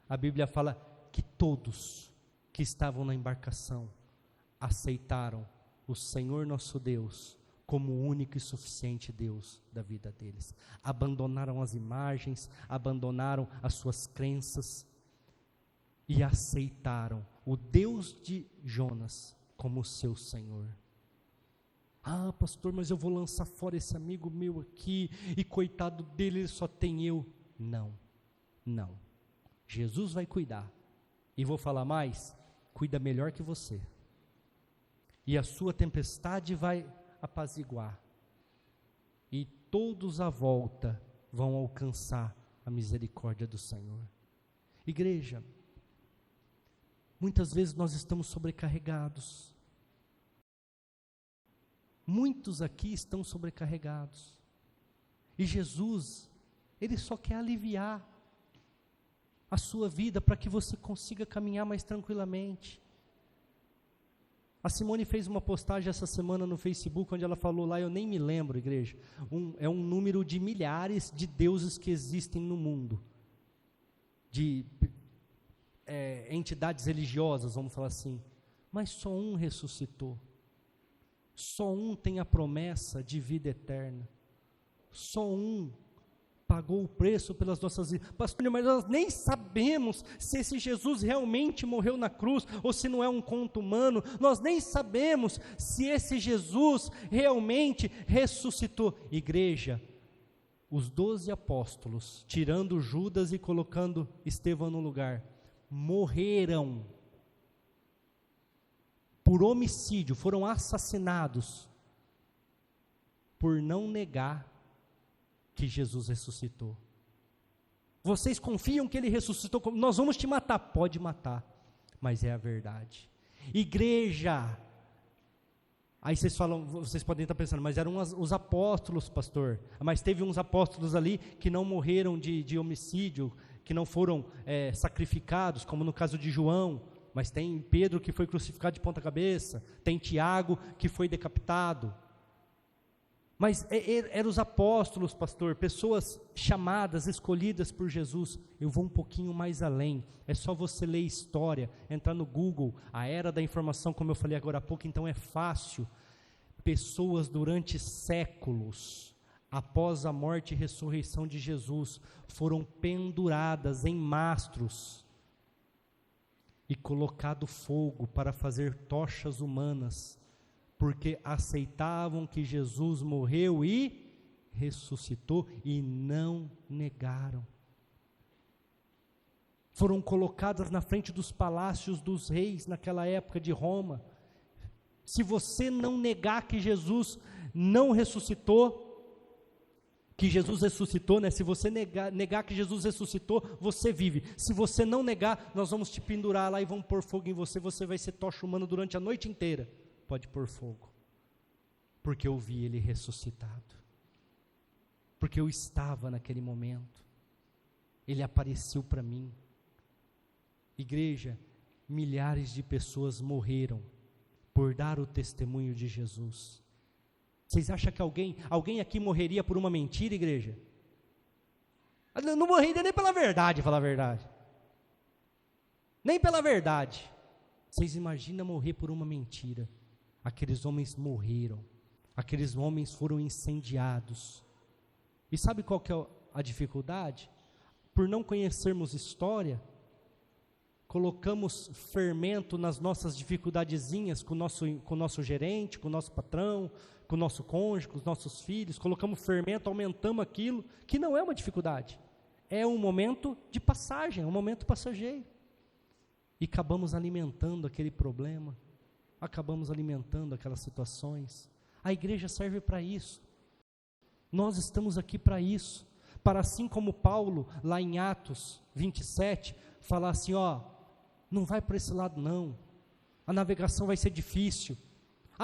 Speaker 1: A Bíblia fala que todos que estavam na embarcação aceitaram o Senhor nosso Deus como o único e suficiente Deus da vida deles. Abandonaram as imagens, abandonaram as suas crenças e aceitaram o Deus de Jonas como seu Senhor. Pastor, mas eu vou lançar fora esse amigo meu aqui, e coitado dele, ele só tem eu. Não. Jesus vai cuidar. E vou falar mais, cuida melhor que você. E a sua tempestade vai apaziguar. E todos à volta vão alcançar a misericórdia do Senhor. Igreja, muitas vezes nós estamos sobrecarregados. Muitos aqui estão sobrecarregados. E Jesus, Ele só quer aliviar a sua vida para que você consiga caminhar mais tranquilamente. A Simone fez uma postagem essa semana no Facebook, onde ela falou lá, eu nem me lembro, igreja, é um número de milhares de deuses que existem no mundo, de entidades religiosas, vamos falar assim, mas só um ressuscitou. Só um tem a promessa de vida eterna. Só um pagou o preço pelas nossas vidas. Pastor, mas nós nem sabemos se esse Jesus realmente morreu na cruz, ou se não é um conto humano. Nós nem sabemos se esse Jesus realmente ressuscitou. Igreja, os 12 apóstolos, tirando Judas e colocando Estevão no lugar, morreram por homicídio, foram assassinados por não negar que Jesus ressuscitou. Vocês confiam que Ele ressuscitou? Nós vamos te matar. Pode matar, mas é a verdade. Igreja, aí vocês podem estar pensando, mas eram os apóstolos, pastor, mas teve uns apóstolos ali que não morreram de homicídio, que não foram sacrificados, como no caso de João, mas tem Pedro que foi crucificado de ponta cabeça, tem Tiago que foi decapitado. Mas eram os apóstolos, pastor, pessoas chamadas, escolhidas por Jesus. Eu vou um pouquinho mais além, é só você ler história, entrar no Google, a era da informação, como eu falei agora há pouco, então é fácil. Pessoas durante séculos, após a morte e ressurreição de Jesus, foram penduradas em mastros e colocado fogo para fazer tochas humanas, porque aceitavam que Jesus morreu e ressuscitou e não negaram. Foram colocadas na frente dos palácios dos reis naquela época de Roma. Se você não negar que Jesus não ressuscitou, que Jesus ressuscitou, né? Se você negar que Jesus ressuscitou, você vive. Se você não negar, nós vamos te pendurar lá e vamos pôr fogo em você, você vai ser tocha humana durante a noite inteira. Pode pôr fogo, porque eu vi ele ressuscitado, porque eu estava naquele momento, ele apareceu para mim. Igreja, milhares de pessoas morreram por dar o testemunho de Jesus. Vocês acham que alguém aqui morreria por uma mentira, igreja? Não morreria nem pela verdade, falar a verdade. Nem pela verdade. Vocês imaginam morrer por uma mentira? Aqueles homens morreram. Aqueles homens foram incendiados. E sabe qual que é a dificuldade? Por não conhecermos história, colocamos fermento nas nossas dificuldadezinhas com o nosso gerente, com o nosso patrão, com o nosso cônjuge, com os nossos filhos, colocamos fermento, aumentamos aquilo, que não é uma dificuldade, é um momento de passagem, é um momento passageiro, e acabamos alimentando aquele problema, acabamos alimentando aquelas situações. A igreja serve para isso, nós estamos aqui para isso, para assim como Paulo, lá em Atos 27, falar assim, não vai por esse lado não, a navegação vai ser difícil,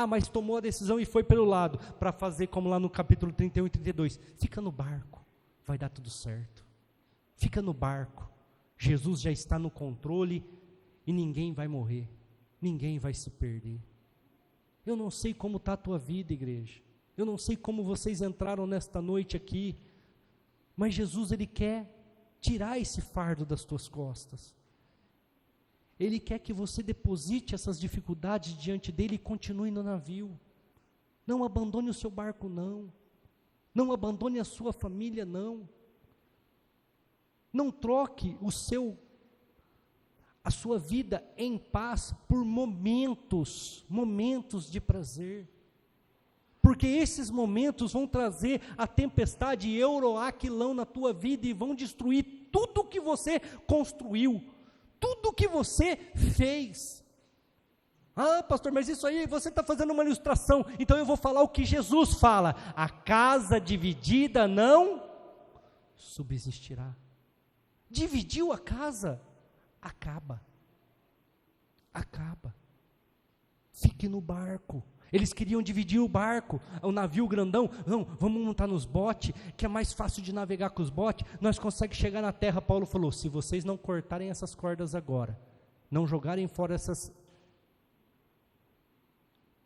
Speaker 1: mas tomou a decisão e foi pelo lado, para fazer como lá no capítulo 31 e 32, fica no barco, vai dar tudo certo, fica no barco, Jesus já está no controle, e ninguém vai morrer, ninguém vai se perder. Eu não sei como está a tua vida, igreja, eu não sei como vocês entraram nesta noite aqui, mas Jesus, Ele quer tirar esse fardo das tuas costas, Ele quer que você deposite essas dificuldades diante dEle e continue no navio. Não abandone o seu barco, não abandone a sua família, não troque a sua vida em paz por momentos de prazer, porque esses momentos vão trazer a tempestade e euroaquilão na tua vida e vão destruir tudo que você construiu, tudo que você fez. Pastor, mas isso aí você está fazendo uma ilustração, então eu vou falar o que Jesus fala: a casa dividida não subsistirá. Dividiu a casa, acaba, fique no barco. Eles queriam dividir o barco, o navio grandão, não, vamos montar nos botes, que é mais fácil de navegar com os botes, nós conseguimos chegar na terra. Paulo falou, se vocês não cortarem essas cordas agora, não jogarem fora essas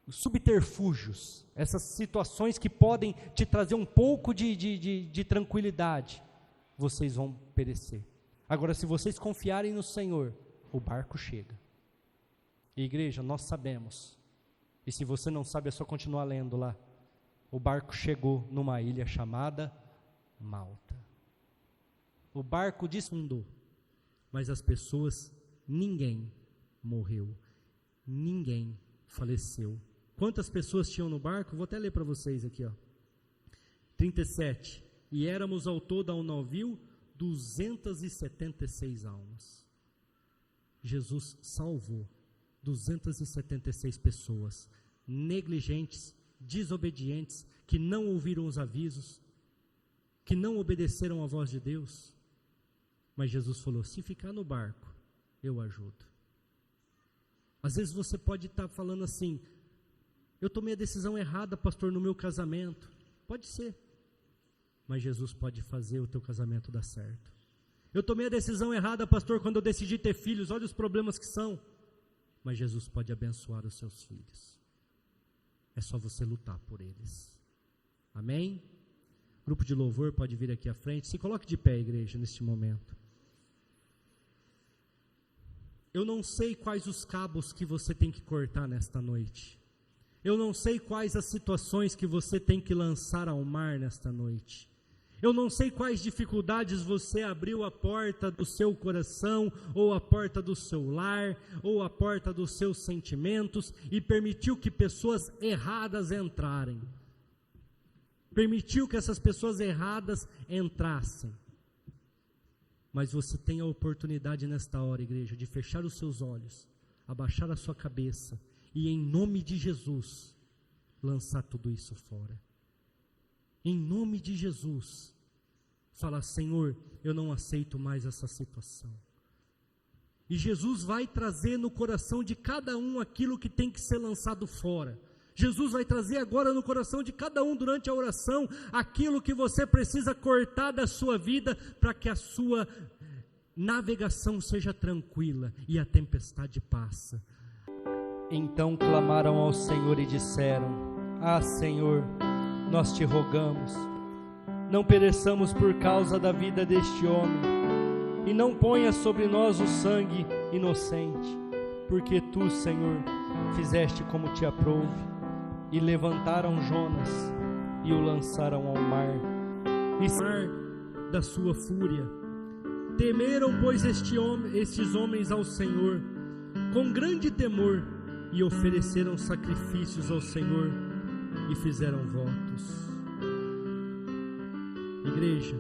Speaker 1: subterfúgios, essas situações que podem te trazer um pouco de tranquilidade, vocês vão perecer. Agora, se vocês confiarem no Senhor, o barco chega. E igreja, nós sabemos, e se você não sabe, é só continuar lendo lá. O barco chegou numa ilha chamada Malta. O barco desfundou, mas as pessoas, ninguém morreu, ninguém faleceu. Quantas pessoas tinham no barco? Vou até ler para vocês aqui, 37. E éramos ao todo ao navio 276 almas. Jesus salvou 276 pessoas, negligentes, desobedientes, que não ouviram os avisos, que não obedeceram à voz de Deus, mas Jesus falou, se ficar no barco, eu ajudo. Às vezes você pode estar falando assim, eu tomei a decisão errada, pastor, no meu casamento. Pode ser, mas Jesus pode fazer o teu casamento dar certo. Eu tomei a decisão errada, pastor, quando eu decidi ter filhos, olha os problemas que são. Mas Jesus pode abençoar os seus filhos. É só você lutar por eles. Amém? Grupo de louvor pode vir aqui à frente. Se coloque de pé, igreja, neste momento. Eu não sei quais os cabos que você tem que cortar nesta noite. Eu não sei quais as situações que você tem que lançar ao mar nesta noite. Eu não sei quais dificuldades você abriu a porta do seu coração, ou a porta do seu lar, ou a porta dos seus sentimentos, e permitiu que pessoas erradas entrarem. Permitiu que essas pessoas erradas entrassem. Mas você tem a oportunidade nesta hora, igreja, de fechar os seus olhos, abaixar a sua cabeça, e em nome de Jesus, lançar tudo isso fora. Em nome de Jesus, falar: Senhor, eu não aceito mais essa situação. E Jesus vai trazer no coração de cada um aquilo que tem que ser lançado fora. Jesus vai trazer agora no coração de cada um durante a oração aquilo que você precisa cortar da sua vida para que a sua navegação seja tranquila e a tempestade passa. Então clamaram ao Senhor e disseram: Ah, Senhor, nós te rogamos, não pereçamos por causa da vida deste homem, e não ponha sobre nós o sangue inocente, porque tu, Senhor, fizeste como te aprouve. E levantaram Jonas e o lançaram ao mar, e mar da sua fúria. Temeram, pois, estes homens ao Senhor com grande temor, e ofereceram sacrifícios ao Senhor e fizeram votos. Igreja,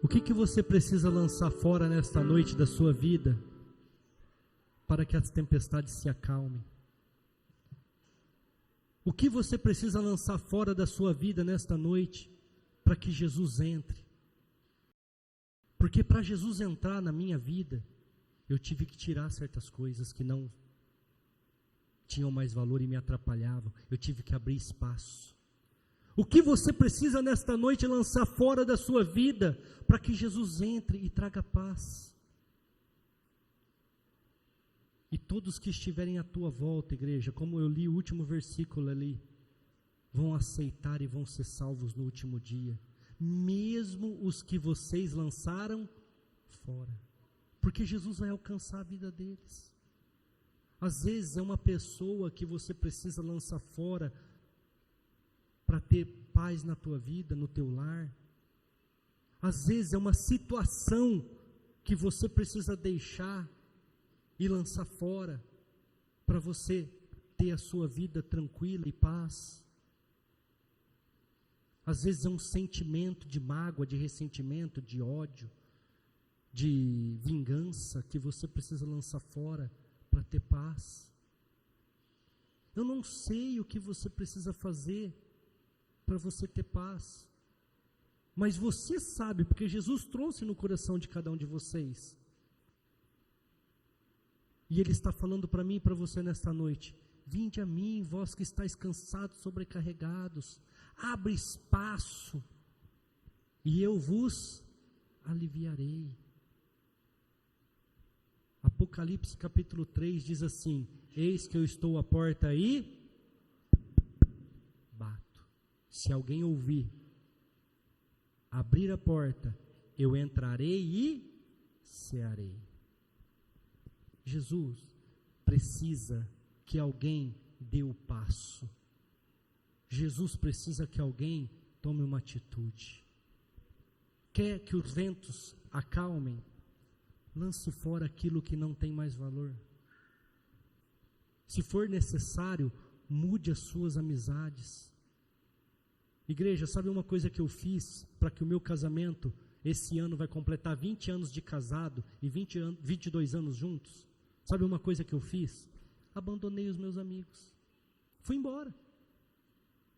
Speaker 1: o que você precisa lançar fora nesta noite da sua vida para que as tempestades se acalmem? O que você precisa lançar fora da sua vida nesta noite para que Jesus entre? Porque para Jesus entrar na minha vida, eu tive que tirar certas coisas que não tinham mais valor e me atrapalhavam. Eu tive que abrir espaço. O que você precisa nesta noite lançar fora da sua vida para que Jesus entre e traga paz? E todos que estiverem à tua volta, igreja, como eu li o último versículo ali, vão aceitar e vão ser salvos no último dia, mesmo os que vocês lançaram fora, porque Jesus vai alcançar a vida deles. Às vezes é uma pessoa que você precisa lançar fora para ter paz na tua vida, no teu lar. Às vezes é uma situação que você precisa deixar e lançar fora, para você ter a sua vida tranquila e paz. Às vezes é um sentimento de mágoa, de ressentimento, de ódio, de vingança, que você precisa lançar fora para ter paz. Eu não sei o que você precisa fazer para você ter paz, mas você sabe, porque Jesus trouxe no coração de cada um de vocês. E Ele está falando para mim e para você nesta noite: vinde a mim, vós que estáis cansados, sobrecarregados, abre espaço, e eu vos aliviarei. Apocalipse capítulo 3 diz assim: eis que eu estou à porta e bato. Se alguém ouvir, abrir a porta, eu entrarei e cearei. Jesus precisa que alguém dê o passo. Jesus precisa que alguém tome uma atitude. Quer que os ventos acalmem? Lance fora aquilo que não tem mais valor. Se for necessário, mude as suas amizades. Igreja, sabe uma coisa que eu fiz para que o meu casamento, esse ano vai completar 20 anos de casado e 22 anos juntos? Sabe uma coisa que eu fiz? Abandonei os meus amigos. Fui embora.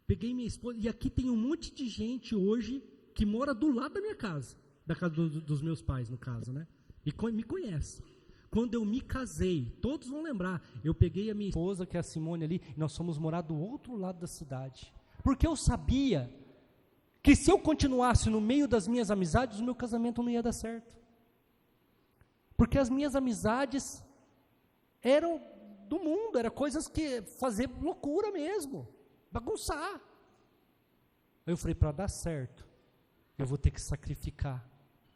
Speaker 1: Peguei minha esposa, e aqui tem um monte de gente hoje que mora do lado da minha casa, da casa dos meus pais, no caso, né? E me conhece. Quando eu me casei, todos vão lembrar, eu peguei a minha esposa, que é a Simone ali, e nós fomos morar do outro lado da cidade. Porque eu sabia que se eu continuasse no meio das minhas amizades, o meu casamento não ia dar certo. Porque as minhas amizades eram do mundo, eram coisas que fazer loucura mesmo, bagunçar. Aí eu falei: para dar certo, eu vou ter que sacrificar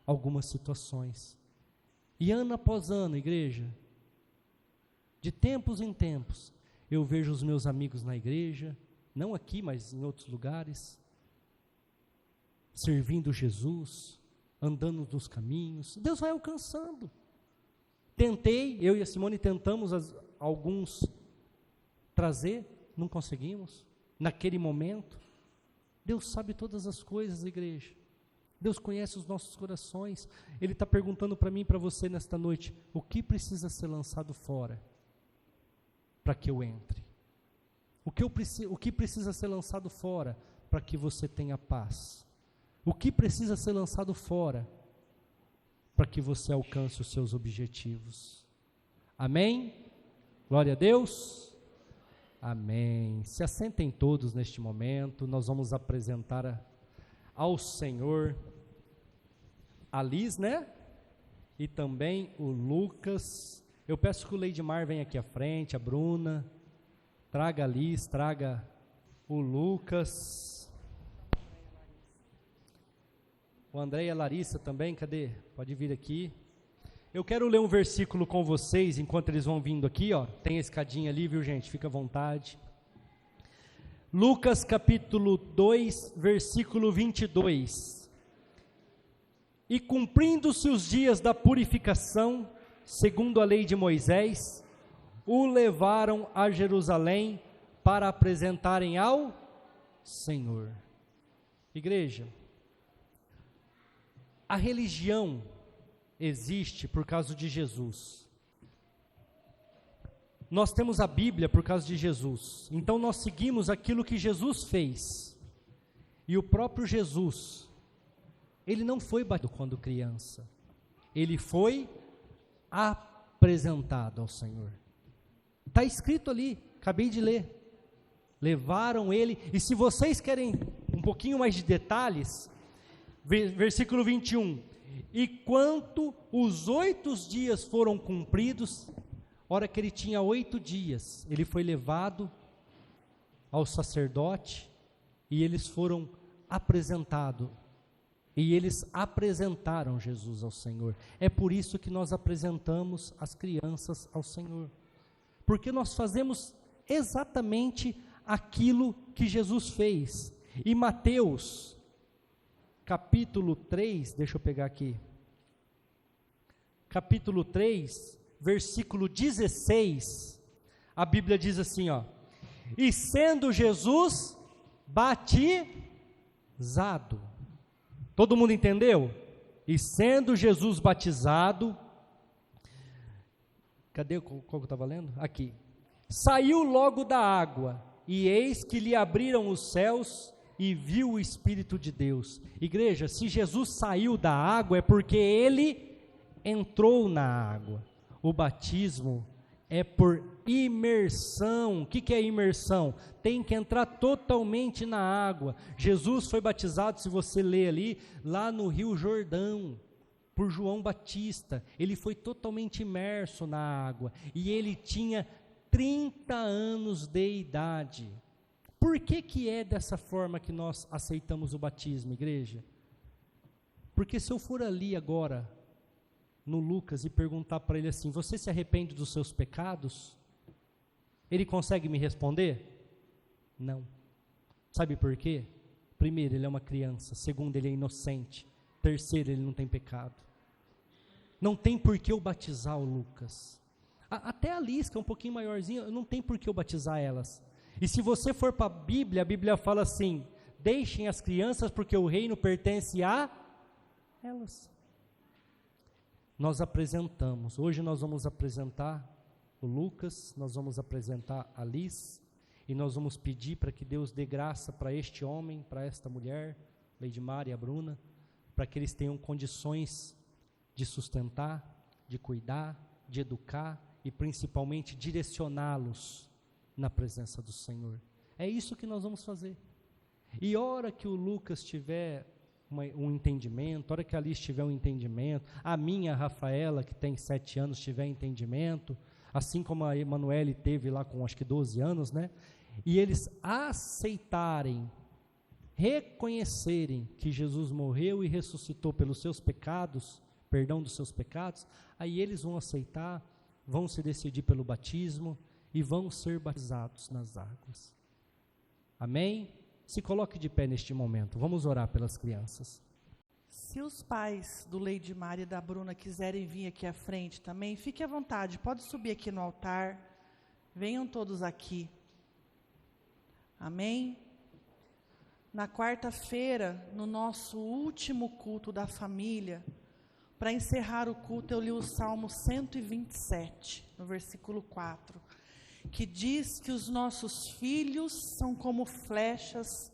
Speaker 1: algumas situações. E ano após ano, igreja, de tempos em tempos, eu vejo os meus amigos na igreja, não aqui, mas em outros lugares, servindo Jesus, andando nos caminhos. Deus vai alcançando. Tentei, eu e a Simone tentamos alguns trazer, não conseguimos, naquele momento. Deus sabe todas as coisas, igreja. Deus conhece os nossos corações. Ele está perguntando para mim e para você nesta noite, o que precisa ser lançado fora para que eu entre? O que precisa ser lançado fora para que você tenha paz? O que precisa ser lançado fora para que você alcance os seus objetivos? Amém? Glória a Deus. Amém. Se assentem todos neste momento, nós vamos apresentar ao Senhor a Liz, né? E também o Lucas. Eu peço que o Leidmar venha aqui à frente, a Bruna, traga a Liz, traga o Lucas. O André e a Larissa também, cadê? Pode vir aqui. Eu quero ler um versículo com vocês, enquanto eles vão vindo aqui, ó. Tem a escadinha ali, viu, gente? Fica à vontade. Lucas capítulo 2, versículo 22. E cumprindo-se os dias da purificação, segundo a lei de Moisés, o levaram a Jerusalém para apresentarem ao Senhor. Igreja, a religião existe por causa de Jesus. Nós temos a Bíblia por causa de Jesus. Então nós seguimos aquilo que Jesus fez. E o próprio Jesus, ele não foi batido quando criança. Ele foi apresentado ao Senhor. Está escrito ali, acabei de ler. Levaram ele, e se vocês querem um pouquinho mais de detalhes, versículo 21, e quanto os 8 dias foram cumpridos, hora que ele tinha 8 dias, ele foi levado ao sacerdote, e eles foram apresentados, e eles apresentaram Jesus ao Senhor. É por isso que nós apresentamos as crianças ao Senhor, porque nós fazemos exatamente aquilo que Jesus fez. E Mateus capítulo 3, deixa eu pegar aqui, capítulo 3, versículo 16, a Bíblia diz assim, ó, e sendo Jesus batizado, todo mundo entendeu? E sendo Jesus batizado, cadê, qual que eu estava lendo? Aqui, saiu logo da água, e eis que lhe abriram os céus, e viu o Espírito de Deus. Igreja, se Jesus saiu da água, é porque ele entrou na água. O batismo é por imersão. O que é imersão? Tem que entrar totalmente na água. Jesus foi batizado, se você ler ali, lá no Rio Jordão, por João Batista. Ele foi totalmente imerso na água, e ele tinha 30 anos de idade. Por que é dessa forma que nós aceitamos o batismo, igreja? Porque se eu for ali agora, no Lucas, e perguntar para ele assim, você se arrepende dos seus pecados? Ele consegue me responder? Não. Sabe por quê? Primeiro, ele é uma criança. Segundo, ele é inocente. Terceiro, ele não tem pecado. Não tem por que eu batizar o Lucas. Até a Liz, que é um pouquinho maiorzinha, não tem por que eu batizar elas. E se você for para a Bíblia fala assim, deixem as crianças porque o reino pertence a elas. Nós apresentamos, hoje nós vamos apresentar o Lucas, nós vamos apresentar a Liz, e nós vamos pedir para que Deus dê graça para este homem, para esta mulher, Leidmar e a Bruna, para que eles tenham condições de sustentar, de cuidar, de educar e principalmente direcioná-los na presença do Senhor. É isso que nós vamos fazer. E hora que o Lucas tiver um entendimento, hora que a Alice tiver um entendimento, a minha, a Rafaela, que tem 7 anos, tiver entendimento, assim como a Emanuele teve lá com acho que 12 anos, né? E eles aceitarem, reconhecerem que Jesus morreu e ressuscitou pelos seus pecados, perdão dos seus pecados, aí eles vão aceitar, vão se decidir pelo batismo, e vão ser batizados nas águas. Amém? Se coloque de pé neste momento, vamos orar pelas crianças.
Speaker 2: Se os pais do Leidmar e da Bruna quiserem vir aqui à frente também, fique à vontade, pode subir aqui no altar, venham todos aqui. Amém? Na quarta-feira, no nosso último culto da família, para encerrar o culto, eu li o Salmo 127, no versículo 4, que diz que os nossos filhos são como flechas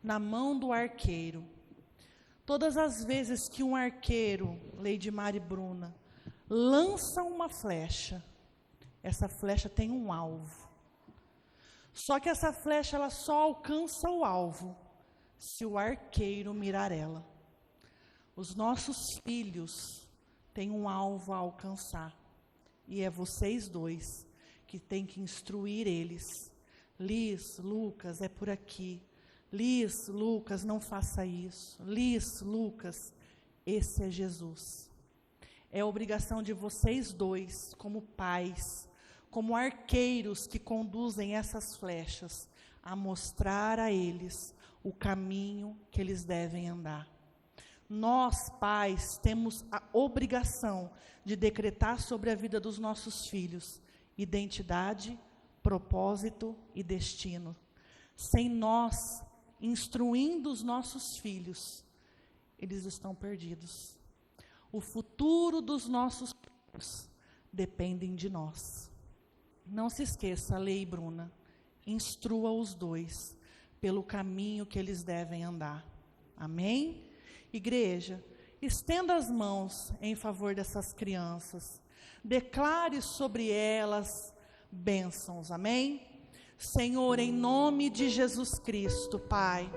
Speaker 2: na mão do arqueiro. Todas as vezes que um arqueiro, Leidmar e Bruna, lança uma flecha, essa flecha tem um alvo. Só que essa flecha ela só alcança o alvo se o arqueiro mirar ela. Os nossos filhos têm um alvo a alcançar. E é vocês dois que têm que instruir eles. Liz, Lucas, é por aqui. Liz, Lucas, não faça isso. Liz, Lucas, esse é Jesus. É obrigação de vocês dois, como pais, como arqueiros que conduzem essas flechas, a mostrar a eles o caminho que eles devem andar. Nós, pais, temos a obrigação de decretar sobre a vida dos nossos filhos identidade, propósito e destino. Sem nós instruindo os nossos filhos, eles estão perdidos. O futuro dos nossos filhos dependem de nós. Não se esqueça, Lei e Bruna, instrua os dois pelo caminho que eles devem andar. Amém? Igreja, estenda as mãos em favor dessas crianças. Declare sobre elas bênçãos. Amém? Senhor, em nome de Jesus Cristo, Pai,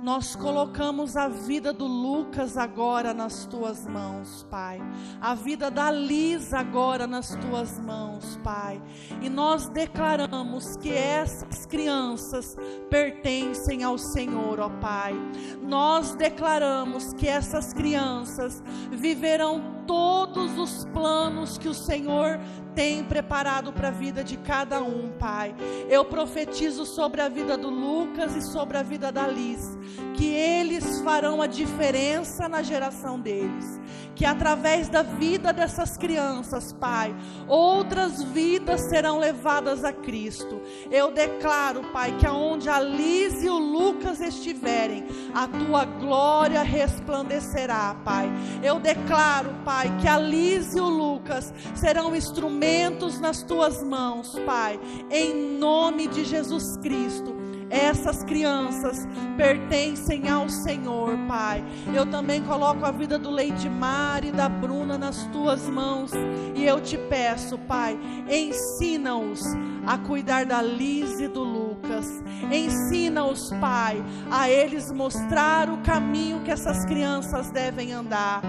Speaker 2: nós colocamos a vida do Lucas agora nas Tuas mãos, Pai. A vida da Liz agora nas Tuas mãos, Pai. E nós declaramos que essas crianças pertencem ao Senhor, ó Pai. Nós declaramos que essas crianças viverão todos os planos que o Senhor tem preparado para a vida de cada um, Pai. Eu profetizo sobre a vida do Lucas e sobre a vida da Liz, que eles farão a diferença na geração deles, que através da vida dessas crianças, Pai, outras vidas serão levadas a Cristo. Eu declaro, Pai, que aonde a Liz e o Lucas estiverem, a Tua glória resplandecerá, Pai. Eu declaro, Pai, que a Liz e o Lucas serão instrumentos nas Tuas mãos, Pai, em nome de Jesus Cristo. Essas crianças pertencem ao Senhor, Pai. Eu também coloco a vida do Leidmar e da Bruna nas Tuas mãos. E eu te peço, Pai, ensina-os a cuidar da Liz e do Lucas. Ensina-os, Pai, a eles mostrar o caminho que essas crianças devem andar.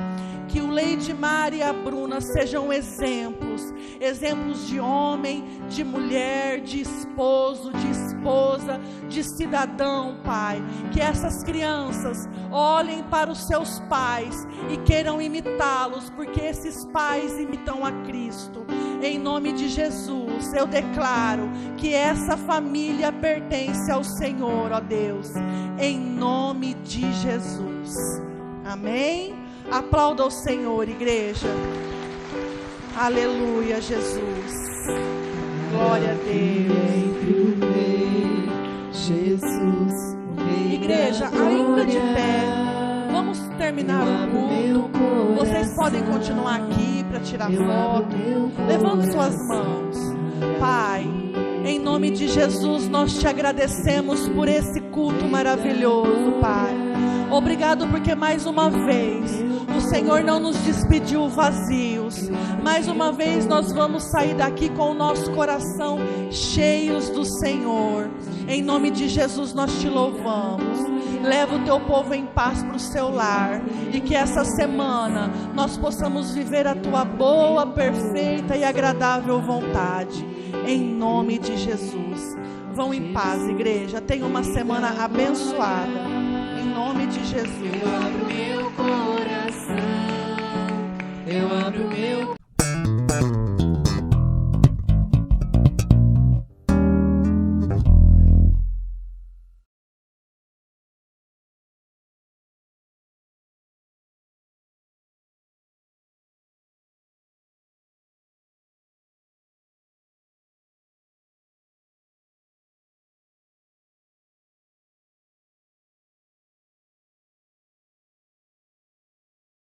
Speaker 2: Que o Leidmar e a Bruna sejam exemplos de homem, de mulher, de esposo, de esposa, de cidadão, Pai. Que essas crianças olhem para os seus pais e queiram imitá-los, porque esses pais imitam a Cristo. Em nome de Jesus, eu declaro que essa família pertence ao Senhor, ó Deus. Em nome de Jesus. Amém? Aplauda o Senhor, igreja. Aleluia, Jesus. Glória a Deus.
Speaker 3: Jesus,
Speaker 2: igreja, ainda de pé, vamos terminar o culto. Vocês podem continuar aqui para tirar foto. Levante suas mãos. Pai, em nome de Jesus, nós te agradecemos por esse culto maravilhoso, Pai. Obrigado porque mais uma vez o Senhor não nos despediu vazios. Mais uma vez nós vamos sair daqui com o nosso coração cheios do Senhor. Em nome de Jesus nós te louvamos. Leva o teu povo em paz para o seu lar. E que essa semana nós possamos viver a tua boa, perfeita e agradável vontade. Em nome de Jesus. Vão em paz, igreja. Tenha uma semana abençoada. Em nome de Jesus.
Speaker 3: Eu abro meu coração, eu abro meu